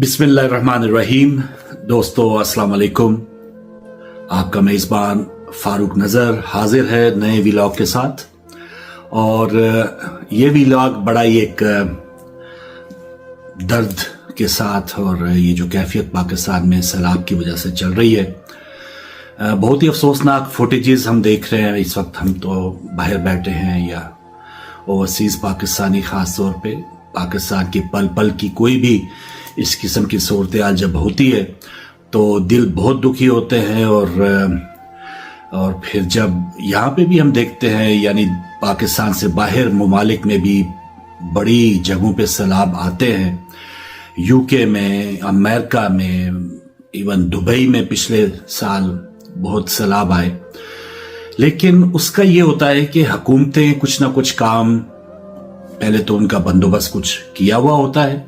बिस्मिल्लाहिर्रहमानिर्रहीम। दोस्तों अस्सलाम वालेकुम। आपका मेज़बान फारूक नज़र हाजिर है नए व्लॉग के साथ। और ये व्लॉग बड़ा ही एक दर्द के साथ, और ये जो कैफियत पाकिस्तान में सैलाब की वजह से चल रही है, बहुत ही अफसोसनाक फुटेजेस हम देख रहे हैं। इस वक्त हम तो बाहर बैठे हैं या ओवरसीज़ पाकिस्तानी, ख़ास तौर पे पाकिस्तान की पल पल की कोई भी इस किस्म की सूरत हाल जब होती है तो दिल बहुत दुखी होते हैं। और फिर जब यहाँ पे भी हम देखते हैं, यानी पाकिस्तान से बाहर ममालिक में भी बड़ी जगहों पे सैलाब आते हैं। यूके में, अमेरिका में, इवन दुबई में पिछले साल बहुत सैलाब आए। लेकिन उसका ये होता है कि हुकूमतें कुछ ना कुछ काम, पहले तो उनका बंदोबस्त कुछ किया हुआ होता है,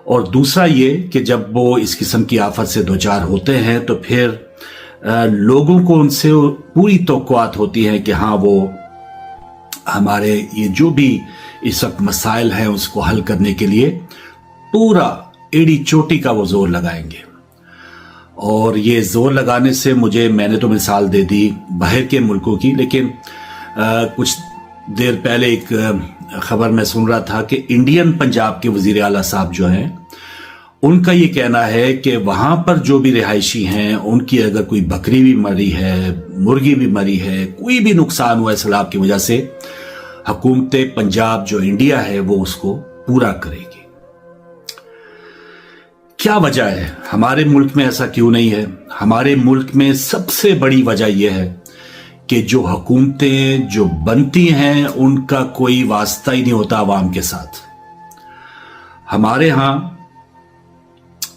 और दूसरा ये कि जब वो इस किस्म की आफत से दो चार होते हैं तो फिर लोगों को उनसे पूरी तवक्कुआत होती है कि हाँ, वो हमारे ये जो भी इस वक्त मसाइल हैं उसको हल करने के लिए पूरा एड़ी चोटी का वो जोर लगाएंगे। और ये जोर लगाने से मैंने तो मिसाल दे दी बाहर के मुल्कों की, लेकिन कुछ देर पहले एक खबर मैं सुन रहा था कि इंडियन पंजाब के वजीर आला साहब जो हैं, उनका ये कहना है कि वहां पर जो भी रिहायशी हैं उनकी अगर कोई बकरी भी मरी है, मुर्गी भी मरी है, कोई भी नुकसान हुआ है सैलाब की वजह से, हुकूमत पंजाब जो इंडिया है वो उसको पूरा करेगी। क्या वजह है? हमारे मुल्क में ऐसा क्यों नहीं है? हमारे मुल्क में सबसे बड़ी वजह यह है कि जो हुकूमतें जो बनती हैं उनका कोई वास्ता ही नहीं होता आवाम के साथ। हमारे यहां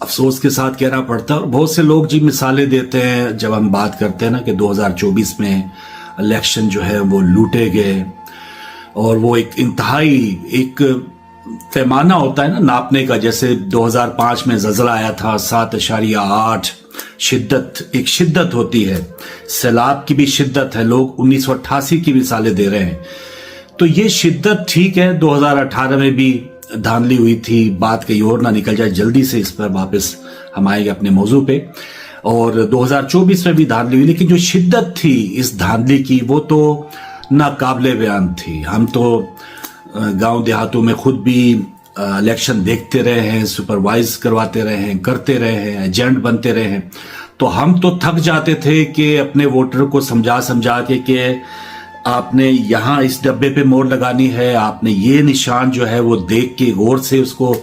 अफसोस के साथ कहना पड़ता है, और बहुत से लोग जी मिसालें देते हैं जब हम बात करते हैं ना कि 2024 में इलेक्शन जो है वो लूटे गए, और वो एक इंतहाई एक पैमाना होता है ना नापने का। जैसे 2005 में ज़लज़ला आया था 7.8 शिद्दत, एक शिद्दत होती है, सैलाब की भी शिद्दत है। लोग 1988 की मिसालें दे रहे हैं, तो ये शिद्दत ठीक है। 2018 में भी धांधली हुई थी, बात कहीं और ना निकल जाए, जल्दी से इस पर वापस हम आएंगे अपने मौजू पे। और 2024 में भी धांधली हुई, लेकिन जो शिद्दत थी इस धांधली की वो तो नाकाबिले बयान थी। हम तो गांव देहातों में खुद भी इलेक्शन देखते रहे हैं, सुपरवाइज करवाते रहे हैं, करते रहे हैं, एजेंट बनते रहे हैं, तो हम तो थक जाते थे कि अपने वोटर को समझा समझा के आपने यहाँ इस डब्बे पे मोहर लगानी है, आपने ये निशान जो है वो देख के गौर से उसको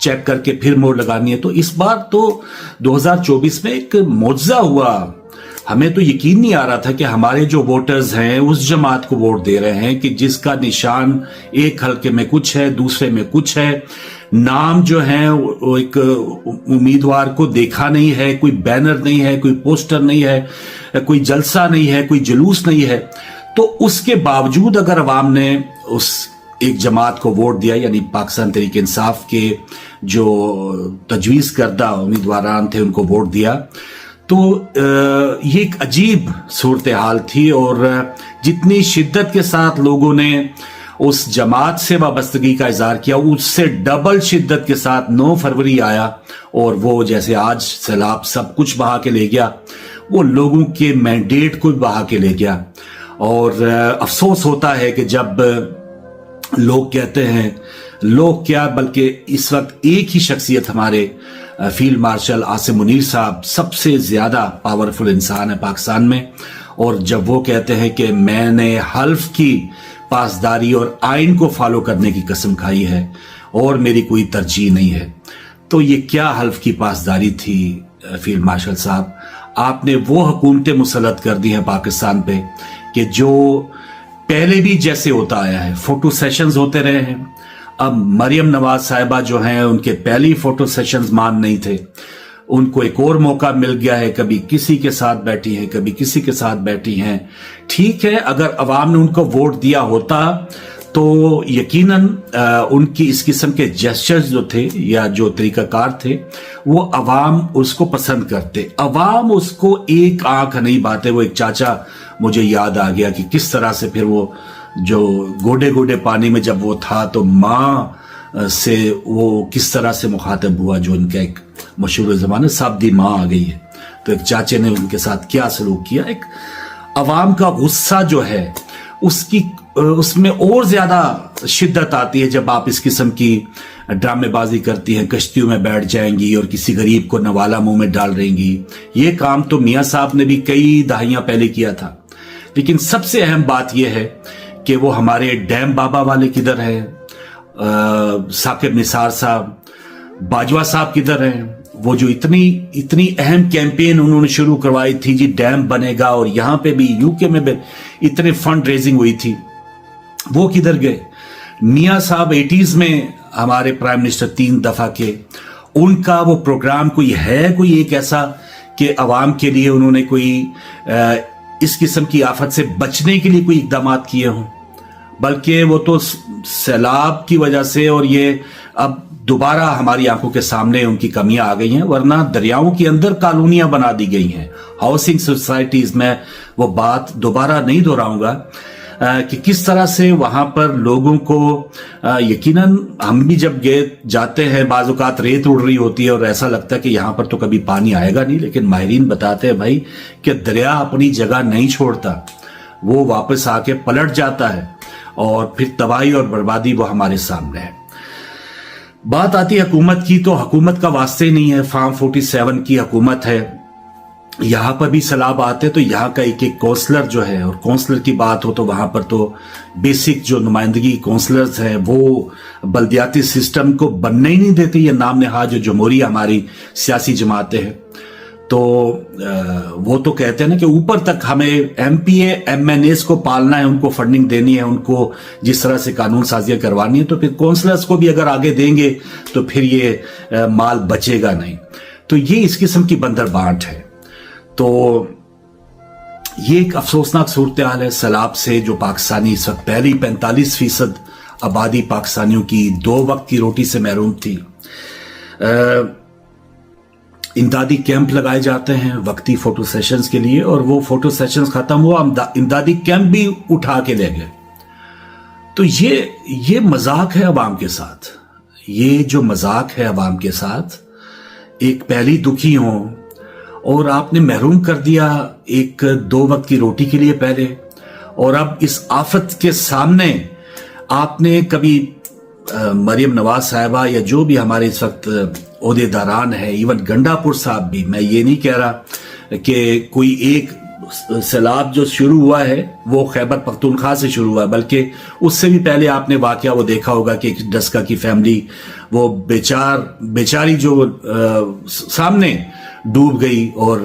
चेक करके फिर मोहर लगानी है। तो इस बार तो 2024 में एक मौजज़ा हुआ। हमें तो यकीन नहीं आ रहा था कि हमारे जो वोटर्स हैं उस जमात को वोट दे रहे हैं कि जिसका निशान एक हल्के में कुछ है, दूसरे में कुछ है, नाम जो है वो एक उम्मीदवार को देखा नहीं है, कोई बैनर नहीं है, कोई पोस्टर नहीं है, कोई जलसा नहीं है, कोई जुलूस नहीं है। तो उसके बावजूद अगर अवाम ने उस एक जमात को वोट दिया, यानी पाकिस्तान तहरीक इंसाफ के जो तजवीज करदा उम्मीदवारान थे उनको वोट दिया, तो ये एक अजीब सूरत हाल थी। और जितनी शिद्दत के साथ लोगों ने उस जमात से वाबस्तगी का इजहार किया, उससे डबल शिद्दत के साथ 9 फरवरी आया, और वो जैसे आज सैलाब सब कुछ बहा के ले गया, वो लोगों के मैंडेट को भी बहा के ले गया। और अफसोस होता है कि जब लोग कहते हैं, लोग क्या बल्कि इस वक्त एक ही शख्सियत हमारे फील्ड मार्शल आसिम मुनीर साहब सबसे ज्यादा पावरफुल इंसान है पाकिस्तान में, और जब वो कहते हैं कि मैंने हल्फ की पासदारी और आइन को फॉलो करने की कसम खाई है और मेरी कोई तरजीह नहीं है, तो ये क्या हल्फ की पासदारी थी फील्ड मार्शल साहब? आपने वो हुकूमतें मुसल्लत कर दी हैं पाकिस्तान पे कि जो पहले भी जैसे होता आया है, फोटो सेशंस होते रहे हैं। अब मरियम नवाज साहिबा जो हैं उनके पहले फोटो सेशंस मान नहीं थे, उनको एक और मौका मिल गया है, कभी किसी के साथ बैठी हैं, कभी किसी के साथ बैठी हैं। ठीक है, अगर अवाम ने उनको वोट दिया होता तो यकीनन उनकी इस किस्म के जेस्चर्स जो थे या जो तरीकाकार थे वो अवाम उसको पसंद करते। अवाम उसको एक आंख नहीं बाते। वो एक चाचा मुझे याद आ गया कि किस तरह से फिर वो जो गोडे गोडे पानी में जब वो था तो माँ से वो किस तरह से मुखातब हुआ, जो उनका एक मशहूर ज़माने साबदी माँ आ गई है, तो एक चाचे ने उनके साथ क्या सलूक किया। एक अवाम का गुस्सा जो है उसमें और ज्यादा शिद्दत आती है जब आप इस किस्म की ड्रामेबाजी करती हैं, कश्तियों में बैठ जाएंगी और किसी गरीब को नवाला मुंह में डाल देंगी। ये काम तो मियाँ साहब ने भी कई दहाइयां पहले किया था। लेकिन सबसे अहम बात यह है कि वो हमारे डैम बाबा वाले किधर है, साकिब निसार साहब, बाजवा साहब किधर हैं। वो जो इतनी अहम कैंपेन उन्होंने शुरू करवाई थी जी, डैम बनेगा, और यहां पे भी यूके में भी इतने फंड रेजिंग हुई थी, वो किधर गए। मियाँ साहब 80s में हमारे प्राइम मिनिस्टर 3 दफा के, उनका वो प्रोग्राम कोई एक ऐसा कि अवाम के लिए उन्होंने कोई इस किस्म की आफत से बचने के लिए कोई इकदाम किए हों, बल्कि वो तो सैलाब की वजह से, और ये अब दोबारा हमारी आंखों के सामने उनकी कमियां आ गई हैं, वरना दरियाओं के अंदर कॉलोनियां बना दी गई हैं, हाउसिंग सोसाइटीज में। वो बात दोबारा नहीं दोहराऊंगा कि किस तरह से वहां पर लोगों को यकीनन हम भी जब जाते हैं, बाज़ औक़ात रेत उड़ रही होती है और ऐसा लगता है कि यहां पर तो कभी पानी आएगा नहीं, लेकिन माहिरीन बताते हैं भाई कि दरिया अपनी जगह नहीं छोड़ता, वो वापस आके पलट जाता है और फिर तबाही और बर्बादी वो हमारे सामने है। बात आती है हुकूमत की, तो हुकूमत का वास्ते नहीं है। फार्म 47 की हुकूमत है, यहां पर भी सैलाब आते तो यहां का एक काउंसलर जो है, और काउंसलर की बात हो तो वहां पर तो बेसिक जो नुमाइंदगी काउंसलर्स हैं वो बल्दियाती सिस्टम को बनने ही नहीं देते। ये नाम नहाज जो जमहूरिया हमारी सियासी जमातें हैं, तो वो तो कहते हैं ना कि ऊपर तक हमें MPA MNAs को पालना है, उनको फंडिंग देनी है, उनको जिस तरह से कानून साजियां करवानी है, तो फिर काउंसलर्स को भी अगर आगे देंगे तो फिर ये माल बचेगा नहीं। तो ये इस किस्म की बंदर बांट है। तो ये एक अफसोसनाक सूरत हाल है सैलाब से, जो पाकिस्तानी इस वक्त पहली 45% आबादी पाकिस्तानियों की 2 वक्त की रोटी से महरूम थी। इमदादी कैंप लगाए जाते हैं वक्ती फोटो सेशंस के लिए, और वो फोटो सेशंस खत्म हुआ, इमदादी कैंप भी उठा के ले गए। तो ये मजाक है अवाम के साथ। ये जो मजाक है अवाम के साथ, एक पहली दुखी हो और आपने महरूम कर दिया एक 2 वक्त की रोटी के लिए पहले, और अब इस आफत के सामने आपने कभी मरियम नवाज साहिबा या जो भी हमारे इस वक्त ओहदेदारान है, इवन गंडापुर साहब भी, मैं ये नहीं कह रहा कि कोई एक सैलाब जो शुरू हुआ है वो खैबर पख्तूनख्वा से शुरू हुआ, बल्कि उससे भी पहले आपने वाकया वो देखा होगा कि एक डस्का की फैमिली, वो बेचारी जो सामने डूब गई, और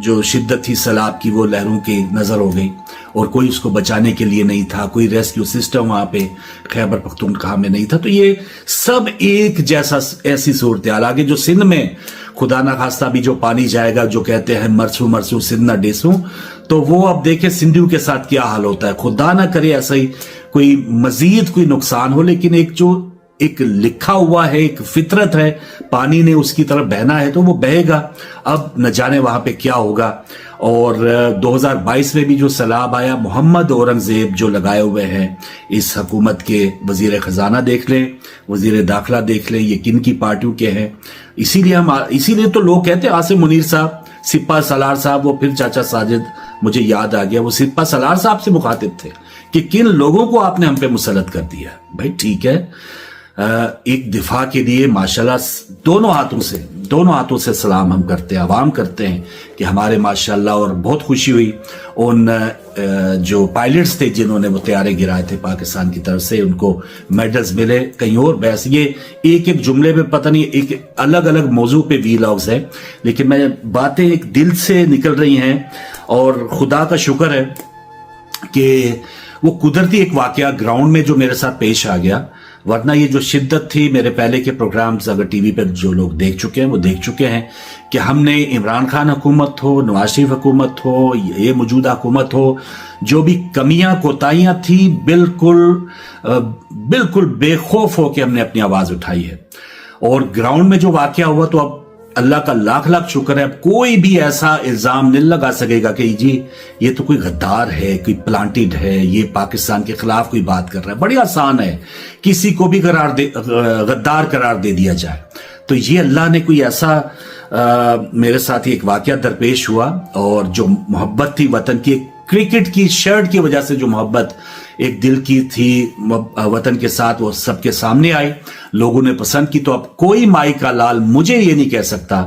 जो शिद्दत थी सैलाब की वो लहरों की नजर हो गई, और कोई उसको बचाने के लिए नहीं था, कोई रेस्क्यू सिस्टम वहां पे खैबर पख्तूनख्वा में नहीं था। तो ये सब एक जैसा ऐसी सूरत हाल आगे, जो सिंध में खुदा ना खास्ता भी जो पानी जाएगा, जो कहते हैं मरसू मरसू सिंध ना डेसू, तो वो अब देखे सिंधियों के साथ क्या हाल होता है। खुदा ना करे ऐसा ही कोई मजीद कोई नुकसान हो, लेकिन एक लिखा हुआ है, एक फितरत है, पानी ने उसकी तरफ बहना है तो वो बहेगा। अब न जाने वहां पे क्या होगा। और 2022 में भी जो सैलाब आया, मोहम्मद औरंगजेब जो लगाए हुए हैं इस हुकूमत के, वजीर खजाना देख लें, वजीर दाखिला देख लें, ये किन की पार्टियों के हैं। इसीलिए तो लोग कहते हैं आसिम मुनीर साहब, सिप्पा सलार साहब, वो फिर चाचा साजिद, मुझे याद आ गया, वो सिप्पा सलार साहब से मुखातिब थे कि किन लोगों को आपने हम पे मुसल्लत कर दिया। भाई ठीक है, एक दिफा के लिए माशाल्लाह दोनों हाथों से सलाम हम करते हैं, आवाम करते हैं कि हमारे माशाल्लाह, और बहुत खुशी हुई उन जो पायलट्स थे जिन्होंने वो तैयारे गिराए थे पाकिस्तान की तरफ से, उनको मेडल्स मिले। कहीं और बहस, ये एक जुमले पे पता नहीं, एक अलग अलग मौजू पे वीलॉग्स है, लेकिन मैं बातें एक दिल से निकल रही हैं, और खुदा का शुक्र है कि वो कुदरती एक वाकया ग्राउंड में जो मेरे साथ पेश आ गया, वरना ये जो शिद्दत थी, मेरे पहले के प्रोग्राम्स अगर टीवी पर जो लोग देख चुके हैं वो देख चुके हैं कि हमने इमरान खान हुकूमत हो, नवाज शरीफ हुकूमत हो, ये मौजूदा हुकूमत हो, जो भी कमियां कोताहियां थी, बिल्कुल बेखौफ हो के हमने अपनी आवाज उठाई है। और ग्राउंड में जो वाकया हुआ, तो अब अल्लाह का लाख लाख शुक्र है, कोई भी ऐसा इल्जाम नहीं लगा सकेगा कि जी ये तो कोई गद्दार है, कोई प्लांटेड है, ये पाकिस्तान के खिलाफ कोई बात कर रहा है। बड़ी आसान है किसी को भी गद्दार करार दे दिया जाए। तो ये अल्लाह ने कोई ऐसा मेरे साथ एक वाकया दरपेश हुआ, और जो मोहब्बत थी वतन की, क्रिकेट की शर्ट की वजह से जो मोहब्बत एक दिल की थी वतन के साथ, वो सबके सामने आई, लोगों ने पसंद की। तो अब कोई माई का लाल मुझे ये नहीं कह सकता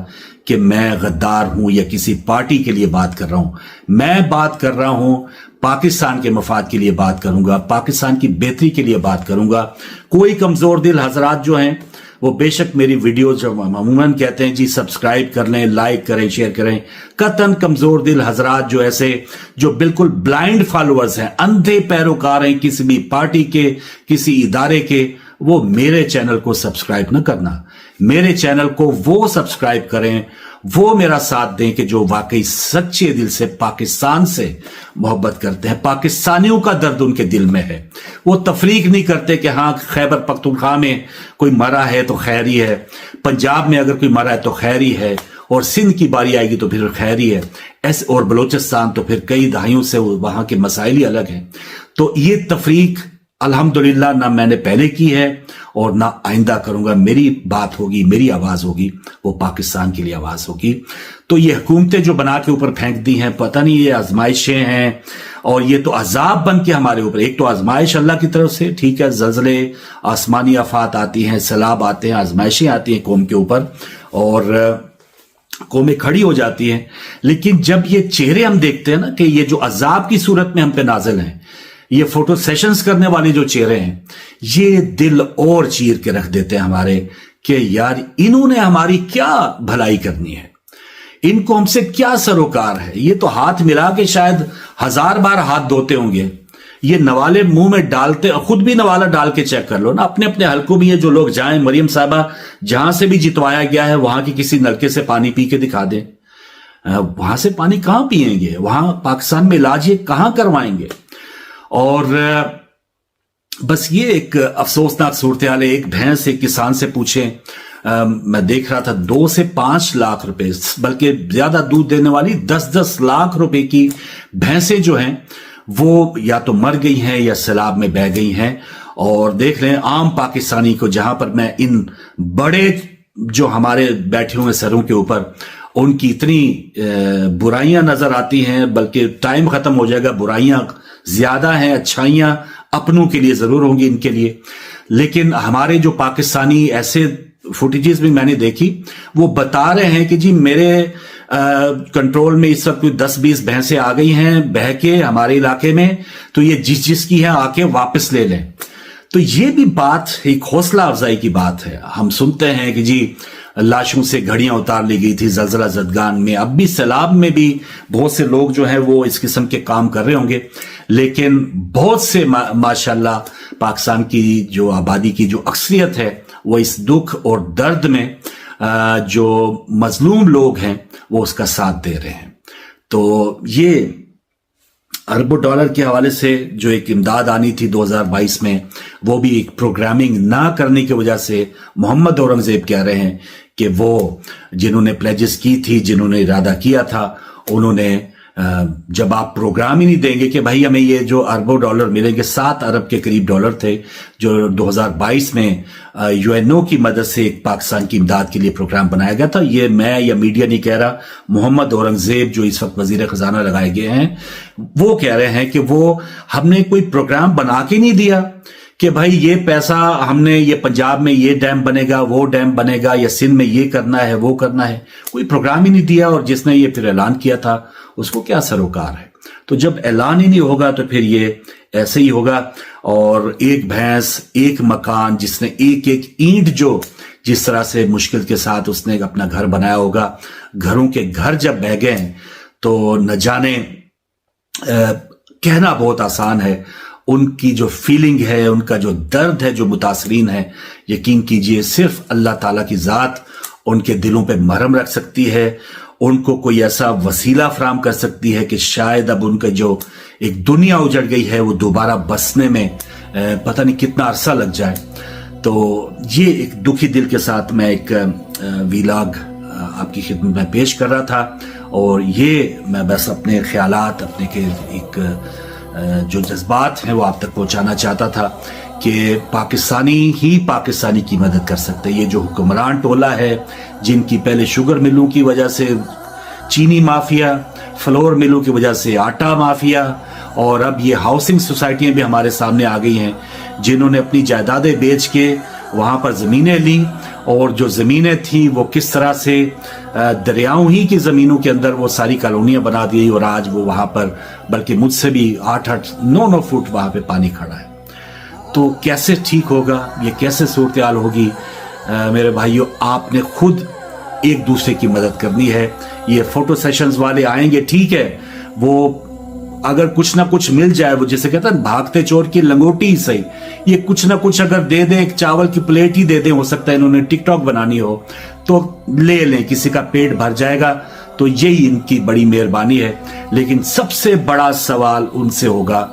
कि मैं गद्दार हूं या किसी पार्टी के लिए बात कर रहा हूं। मैं बात कर रहा हूं पाकिस्तान के मफाद के लिए बात करूंगा, पाकिस्तान की बेहतरी के लिए बात करूंगा। कोई कमजोर दिल हजरात जो हैं वो बेशक मेरी वीडियो जो अमूमन कहते हैं जी सब्सक्राइब कर लें, लाइक करें, शेयर करें, कतन कमजोर दिल हजरात जो ऐसे जो बिल्कुल ब्लाइंड फॉलोअर्स हैं, अंधे पैरोकार हैं किसी भी पार्टी के, किसी इदारे के, वो मेरे चैनल को सब्सक्राइब न करना। मेरे चैनल को वो सब्सक्राइब करें, वो मेरा साथ दें कि जो वाकई सच्चे दिल से पाकिस्तान से मोहब्बत करते हैं, पाकिस्तानियों का दर्द उनके दिल में है। वो तफरीक नहीं करते कि हाँ खैबर पख्तूनख्वा में कोई मरा है तो खैर ही है, पंजाब में अगर कोई मरा है तो खैर ही है, और सिंध की बारी आएगी तो फिर खैर ही है, ऐसे, और बलूचिस्तान तो फिर कई दहाइयों से वहां के मसाइल ही अलग हैं। तो ये तफरीक अल्हम्दुलिल्लाह ना मैंने पहले की है और ना आइंदा करूंगा। मेरी बात होगी, मेरी आवाज होगी, वो पाकिस्तान के लिए आवाज होगी। तो ये हुकूमतें जो बना के ऊपर फेंक दी हैं, पता नहीं ये आजमाइशें हैं, और ये तो अजाब बन के हमारे ऊपर, एक तो आजमाइश अल्लाह की तरफ से, ठीक है, जल्जले, आसमानी आफात आती हैं, सैलाब आते हैं, आजमाइशें आती हैं कौम के ऊपर, और कौमें खड़ी हो जाती हैं। लेकिन जब ये चेहरे हम देखते हैं ना कि ये जो अजाब की सूरत में हम पे नाजिल हैं, ये फोटो सेशंस करने वाले जो चेहरे हैं, ये दिल और चीर के रख देते हैं हमारे कि यार इन्होंने हमारी क्या भलाई करनी है, इनको हमसे क्या सरोकार है। ये तो हाथ मिला के शायद 1000 बार हाथ धोते होंगे, ये नवाले मुंह में डालते, खुद भी नवाला डाल के चेक कर लो ना, अपने अपने हलकों में ये जो लोग जाएं, मरियम साहबा जहां से भी जितवाया गया है वहां की किसी नलके से पानी पी के दिखा दें। वहां से पानी कहां पिएंगे, वहां पाकिस्तान में इलाज ये कहां करवाएंगे। और बस ये एक अफसोसनाक सूरत हाल है। एक भैंस एक किसान से पूछे, मैं देख रहा था 2 से 5 लाख रुपए, बल्कि ज्यादा दूध देने वाली 10-10 लाख रुपए की भैंसें जो हैं वो या तो मर गई हैं या सैलाब में बह गई हैं। और देख रहे हैं आम पाकिस्तानी को, जहां पर मैं इन बड़े जो हमारे बैठे हुए सरों के ऊपर उनकी इतनी बुराइयां नजर आती हैं, बल्कि टाइम खत्म हो जाएगा, बुराइयां ज्यादा हैं, अच्छाइयां अपनों के लिए जरूर होंगी इनके लिए। लेकिन हमारे जो पाकिस्तानी ऐसे फुटेजेस भी मैंने देखी, वो बता रहे हैं कि जी मेरे कंट्रोल में इस वक्त 10-20 भैंसें आ गई हैं बह के हमारे इलाके में, तो ये जिसकी है आके वापस ले लें। तो ये भी बात एक हौसला अफजाई की बात है। हम सुनते हैं कि जी लाशों से घड़ियां उतार ली गई थी जलजला जदगान में, अब भी सैलाब में भी बहुत से लोग जो हैं वो इस किस्म के काम कर रहे होंगे। लेकिन बहुत से माशाल्लाह पाकिस्तान की जो आबादी की जो अक्सरियत है वो इस दुख और दर्द में जो मजलूम लोग हैं वो उसका साथ दे रहे हैं। तो ये अरबों डॉलर के हवाले से जो एक इमदाद आनी थी 2022 में, वो भी एक प्रोग्रामिंग ना करने की वजह से मोहम्मद औरंगजेब कह रहे हैं कि वो जिन्होंने प्लेजेस की थी, जिन्होंने इरादा किया था, उन्होंने जब आप प्रोग्राम ही नहीं देंगे कि भाई हमें ये जो अरबों डॉलर मिलेंगे, 7 अरब के करीब डॉलर थे जो 2022 में यूएनओ की मदद से एक पाकिस्तान की इमदाद के लिए प्रोग्राम बनाया गया था। ये मैं या मीडिया नहीं कह रहा, मोहम्मद औरंगजेब जो इस वक्त वजीर खजाना लगाए गए हैं वो कह रहे हैं कि वो हमने कोई प्रोग्राम बना के नहीं दिया कि भाई ये पैसा हमने, ये पंजाब में ये डैम बनेगा, वो डैम बनेगा, या सिंध में ये करना है, वो करना है, कोई प्रोग्राम ही नहीं दिया। और जिसने ये फिर ऐलान किया था उसको क्या सरोकार है। तो जब ऐलान ही नहीं होगा तो फिर ये ऐसे ही होगा। और एक भैंस, एक मकान, जिसने एक एक ईंट जो जिस तरह से मुश्किल के साथ उसने अपना घर बनाया होगा, घरों के घर जब बह गए तो न जाने, कहना बहुत आसान है, उनकी जो फीलिंग है, उनका जो दर्द है, जो मुतासरीन है, यकीन कीजिए सिर्फ अल्लाह ताला की जात उनके दिलों पे मरहम रख सकती है, उनको कोई ऐसा वसीला फराम कर सकती है कि शायद अब उनका जो एक दुनिया उजड़ गई है वो दोबारा बसने में पता नहीं कितना अरसा लग जाए। तो ये एक दुखी दिल के साथ मैं एक वीलॉग आपकी खिदमत में पेश कर रहा था, और ये मैं बस अपने ख्यालात, अपने के एक जो जज्बात हैं वो आप तक पहुंचाना चाहता था کہ پاکستانی ہی پاکستانی کی مدد کر سکتے ہیں. یہ جو حکمران ٹولہ ہے جن کی پہلے شوگر ملوں کی وجہ سے چینی مافیا، فلور ملوں کی وجہ سے آٹا مافیا، اور اب یہ ہاؤسنگ سوسائٹیاں بھی ہمارے سامنے آ گئی ہیں جنہوں نے اپنی جائیدادیں بیچ کے وہاں پر زمینیں لی، اور جو زمینیں تھیں وہ کس طرح سے دریاؤں ہی کی زمینوں کے اندر وہ ساری کالونیاں بنا دی، اور آج وہ وہاں پر بلکہ مجھ سے بھی 8-9 فٹ وہاں پہ پانی کھڑا ہے. تو کیسے ٹھیک ہوگا، یہ کیسے صورتحال ہوگی؟ میرے بھائیوں، آپ نے خود ایک دوسرے کی مدد کرنی ہے. یہ فوٹو سیشنز والے آئیں گے، ٹھیک ہے، وہ اگر کچھ نہ کچھ مل جائے، وہ جیسے کہتا ہے بھاگتے چور کی لنگوٹی ہی صحیح، یہ کچھ نہ کچھ اگر دے دیں، ایک چاول کی پلیٹ ہی دے دیں، ہو سکتا ہے انہوں نے ٹک ٹاک بنانی ہو تو لے لیں، کسی کا پیٹ بھر جائے گا، تو یہی ان کی بڑی مہربانی ہے. لیکن سب سے بڑا سوال ان سے ہوگا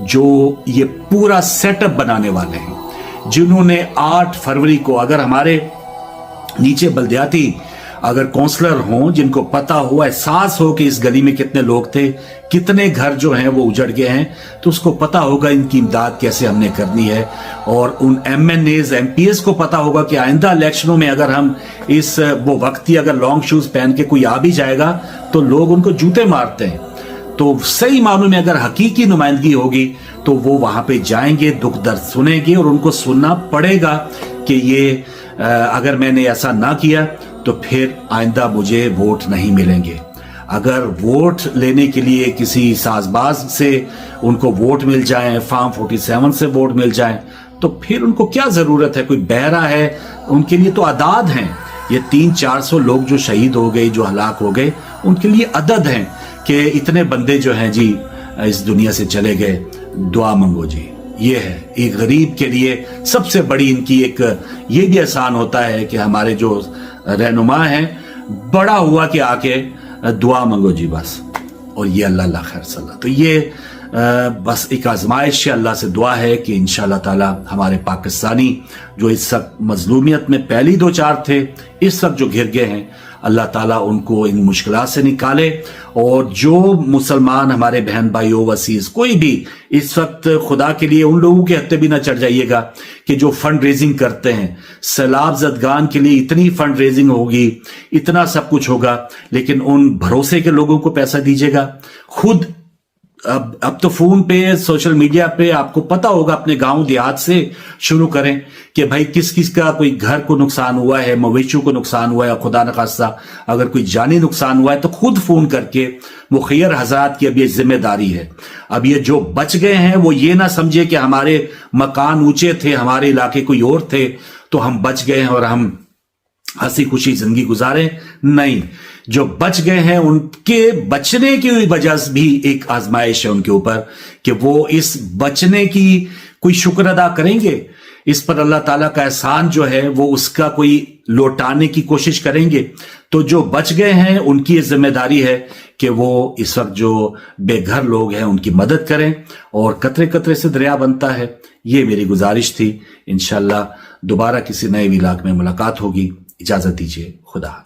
جو یہ پورا سیٹ اپ بنانے والے ہیں، جنہوں نے 8 فروری کو، اگر ہمارے نیچے بلدیاتی اگر کونسلر ہوں جن کو پتا ہو، احساس ہو کہ اس گلی میں کتنے لوگ تھے، کتنے گھر جو ہیں وہ اجڑ گئے ہیں، تو اس کو پتا ہوگا ان کی امداد کیسے ہم نے کرنی ہے. اور ان MNEs, M P S کو پتا ہوگا کہ آئندہ الیکشنوں میں اگر ہم وہ وقتی اگر لانگ شوز پہن کے کوئی آ بھی جائے گا تو لوگ ان کو جوتے مارتے ہیں. تو صحیح معنوں میں اگر حقیقی نمائندگی ہوگی تو وہ وہاں پہ جائیں گے، دکھ درد سنیں گے، اور ان کو سننا پڑے گا کہ یہ اگر میں نے ایسا نہ کیا تو پھر آئندہ مجھے ووٹ نہیں ملیں گے. اگر ووٹ لینے کے لیے کسی ساز باز سے ان کو ووٹ مل جائیں، فارم 47 سے ووٹ مل جائیں، تو پھر ان کو کیا ضرورت ہے؟ کوئی بہرا ہے، ان کے لیے تو عداد ہیں. یہ 300-400 لوگ جو شہید ہو گئے، جو ہلاک ہو گئے، ان کے لیے عدد ہیں کہ اتنے بندے جو ہیں جی اس دنیا سے چلے گئے، دعا منگو جی. یہ ہے ایک غریب کے لیے سب سے بڑی ان کی ایک یہ بھی احسان ہوتا ہے کہ ہمارے جو رہنما ہیں، بڑا ہوا کہ آ کے دعا منگو جی بس، اور یہ اللہ خیر صلی اللہ. تو یہ بس ایک آزمائش ہے، اللہ سے دعا ہے کہ انشاءاللہ تعالی ہمارے پاکستانی جو اس وقت مظلومیت میں پہلی 2-4 تھے، اس وقت جو گھر گئے ہیں، اللہ تعالیٰ ان کو ان مشکلات سے نکالے. اور جو مسلمان ہمارے بہن بھائی اوورسیز کوئی بھی اس وقت، خدا کے لیے ان لوگوں کے ہتھے بھی نہ چڑھ جائیے گا کہ جو فنڈ ریزنگ کرتے ہیں. سیلاب زدگان کے لیے اتنی فنڈ ریزنگ ہوگی، اتنا سب کچھ ہوگا، لیکن ان بھروسے کے لوگوں کو پیسہ دیجیے گا. خود اب تو فون پہ، سوشل میڈیا پہ آپ کو پتا ہوگا، اپنے گاؤں دیہات سے شروع کریں کہ بھائی کس کس کا کوئی گھر کو نقصان ہوا ہے، مویشیوں کو نقصان ہوا ہے، خدا نخواستہ اگر کوئی جانی نقصان ہوا ہے تو خود فون کر کے مخیر حضرات کی اب یہ ذمہ داری ہے. اب یہ جو بچ گئے ہیں وہ یہ نہ سمجھے کہ ہمارے مکان اونچے تھے، ہمارے علاقے کوئی اور تھے تو ہم بچ گئے ہیں اور ہم ہنسی خوشی زندگی گزارے. نہیں، جو بچ گئے ہیں ان کے بچنے کی وجہ سے بھی ایک آزمائش ہے ان کے اوپر کہ وہ اس بچنے کی کوئی شکر ادا کریں گے، اس پر اللہ تعالیٰ کا احسان جو ہے وہ اس کا کوئی لوٹانے کی کوشش کریں گے. تو جو بچ گئے ہیں ان کی ذمہ داری ہے کہ وہ اس وقت جو بے گھر لوگ ہیں ان کی مدد کریں، اور قطرے قطرے سے دریا بنتا ہے. یہ میری گزارش تھی. انشاءاللہ دوبارہ کسی نئے ولاگ میں ملاقات ہوگی. اجازت دیجیے. خدا حافظ.